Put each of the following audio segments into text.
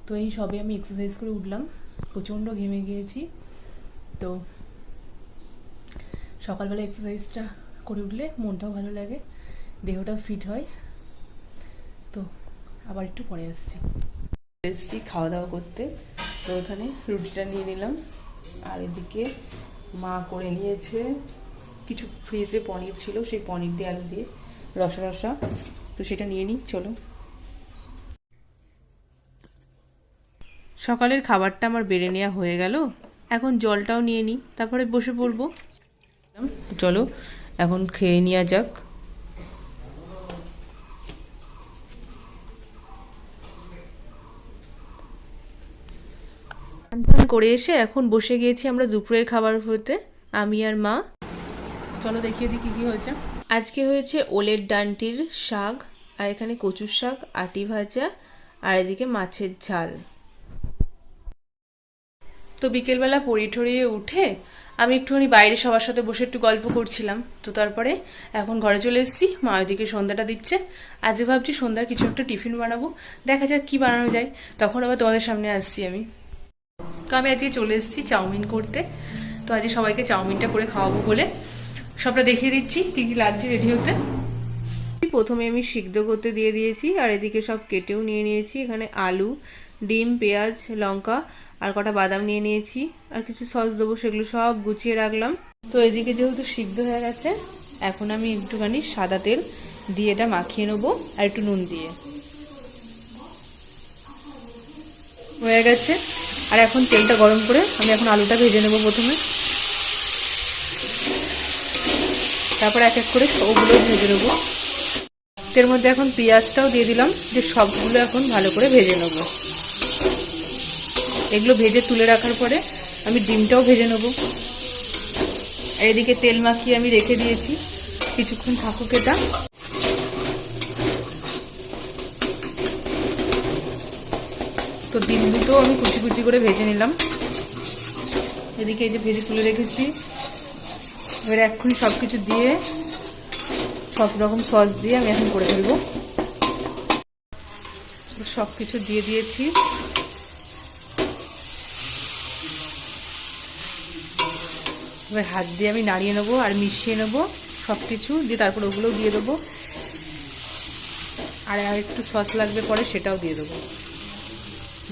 তো এই সবে আমি এক্সারসাইজ করে উঠলাম, প্রচণ্ড ঘেমে গিয়েছি। তো সকালবেলা এক্সারসাইজটা করে উঠলে মনটাও ভালো লাগে, দেহটাও ফিট হয়। তো আবার একটু পরে এসেছি খাওয়া দাওয়া করতে। তো ওখানে রুটিটা নিয়ে নিলাম, আর এদিকে মা করে নিয়েছে কিছু ফ্রিজে পনির ছিল, সেই পনির দিয়ে আলু দিয়ে রসা রসা। তো সেটা নিয়ে নিই, চলো। সকালের খাবারটা আমার বেড়ে নেওয়া হয়ে গেল, এখন জলটাও নিয়ে নিই, তারপরে বসে পড়বো। চলো এখন খেয়ে নেওয়া যাক। স্নান করে এসে এখন বসে গিয়েছি আমরা দুপুরের খাবার হতে, আমি আর মা। চলো দেখিয়ে দিই কী কী হয়েছে। আজকে হয়েছে ওলের ডান্টির শাক, আর এখানে কচুর শাক, আটি ভাজা, আর এদিকে মাছের ঝাল। তো বিকেলবেলা পড়ি ঠড়িয়ে উঠে আমি একটুখানি বাইরে সবার সাথে বসে একটু গল্প করছিলাম। তো তারপরে এখন ঘরে চলে এসেছি, মা ওইদিকে সন্ধ্যাটা দিচ্ছে। আজকে ভাবছি সন্ধ্যার কিছু একটা টিফিন বানাবো, দেখা যাক কী বানানো যায়, তখন আবার তোমাদের সামনে আসছি আমি। তো আমি আজকে চলে এসেছি চাউমিন করতে। তো আজকে সবাইকে চাউমিনটা করে খাওয়াবো বলে সবটা দেখিয়ে দিচ্ছি কী কী লাগছে রেডি হতে। প্রথমে আমি সিদ্ধ করতে দিয়ে দিয়েছি, আর এদিকে সব কেটেও নিয়ে নিয়েছি। এখানে আলু, ডিম, পেঁয়াজ, লঙ্কা আর কটা বাদাম নিয়ে নিয়েছি, আর কিছু সস দেবো, সেগুলো সব গুছিয়ে রাখলাম। তো এদিকে যেহেতু সিদ্ধ হয়ে গেছে, এখন আমি একটুখানি সাদা তেল দিয়ে এটা মাখিয়ে নেবো, আর একটু নুন দিয়ে হয়ে গেছে। আর এখন তেলটা গরম করে আমি এখন আলুটা ভেজে নেবো প্রথমে, তারপর এক এক করে ওগুলো ভেজে নেবো। এর মধ্যে এখন পেঁয়াজটাও দিয়ে দিলাম, যে সবগুলো এখন ভালো করে ভেজে নেবো। এগুলো ভেজে তুলে রাখার পরে আমি ডিমটাও ভেজে নেবো। আর এদিকে তেল মাখিয়ে আমি রেখে দিয়েছি, কিছুক্ষণ থাকুক এটা। তো ডিম দুটো আমি কুচি কুচি করে ভেজে নিলাম। এদিকে এই যে ভেজে তুলে রেখেছি, এবার এক্ষুনি সব কিছু দিয়ে সব রকম সস দিয়ে আমি এখন করে ফেলবো। সব কিছু দিয়ে দিয়েছি, এবার হাত দিয়ে আমি নাড়িয়ে নেবো আর মিশিয়ে নেবো সব কিছু দিয়ে, তারপর ওগুলোও দিয়ে দেবো। আর একটু সস লাগবে পরে, সেটাও দিয়ে দেবো।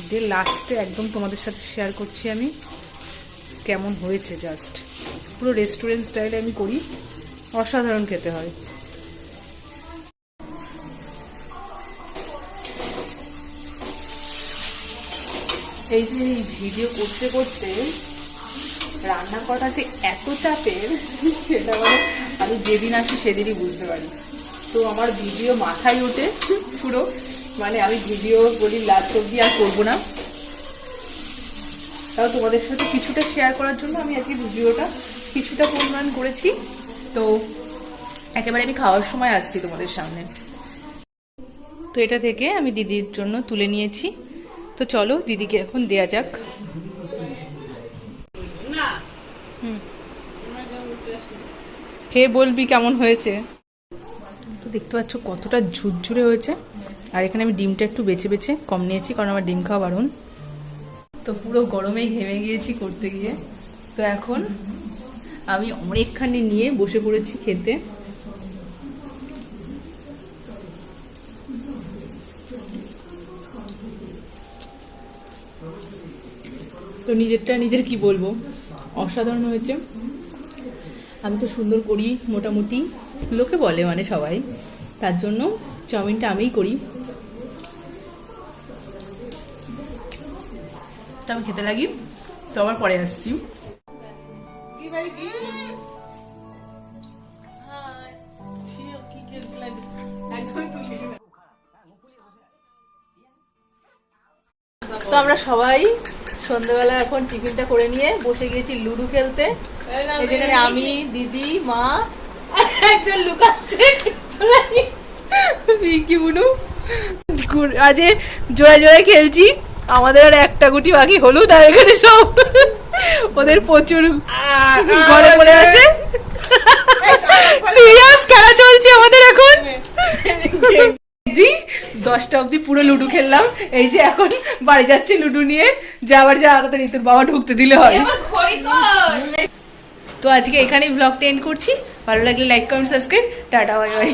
দিয়ে লাস্টে একদম তোমাদের সাথে শেয়ার করছি আমি কেমন হয়েছে। জাস্ট পুরো রেস্টুরেন্ট স্টাইলে আমি করি, অসাধারণ খেতে হয়। এই যে এই ভিডিও করতে করতে রান্না করাটা যে এত চাপের, সেটা মানে আমি যেদিন আসি সেদিনই বুঝতে পারি। তো আমার ভিডিও মাথায় ওঠে পুরো, মানে আমি ভিডিও বলি লাস্ট অবধি আর করবো না, তাও তোমাদের সাথে কিছুটা শেয়ার করার জন্য আমি আজকে ভিডিওটা কিছুটা পরিমাণ করেছি। তো একেবারে আমি খাওয়ার সময় আসছি তোমাদের সামনে। তো এটা থেকে আমি দিদির জন্য তুলে নিয়েছি। তো চলো দিদিকে এখন দেয়া যাক। খেয়ে বলবি কেমন হয়েছে। তো দেখতে পাচ্ছ কতটা ঝুরঝুরে হয়েছে। আর এখানে আমি ডিমটা একটু বেছে বেছে কম নিয়েছি, কারণ আমার ডিম খাওয়া বারণ। তো পুরো গরমেই ঘেমে গিয়েছি করতে গিয়ে। তো এখন আমি অনেকখানি নিয়ে বসে পড়েছি খেতে। তো নিজেরটা নিজের কি বলবো, অসাধারণ হয়েছে। আমি তো সুন্দর করি মোটামুটি, লোকে বলে মানে সবাই, তার জন্য চাউমিনটা আমিই করি। তো আমি খেতে লাগি, তো আবার পরে আসছি। তো আমরা সবাই সন্ধ্যাবেলা এখন টিফিনটা করে নিয়ে বসে গিয়েছি লুডো খেলতে। যেখানে আমি, দিদি, মা আর একজন লুকাচ্ছে কি বুনু, আজ জোড়ায় জোড়ায় খেলছি। আমাদের আর একটা গুটি বাকি, হলুদ। আর এখানে সব ওদের প্রচুর ঘরে পড়ে আছে, সিরিয়াস খেলা চলছে আমাদের এখন। 10টা অবধি পুরো লুডো খেললাম। এই যে এখন বাড়ি যাচ্ছি লুডো নিয়ে, যাওয়ার যা তাড়াতাড়ি তোর বাবা ঢুকতে দিলে হয়। তো আজকে এখানেই ব্লগটা এন্ড করছি। ভালো লাগলে like comment subscribe. Tata bye bye.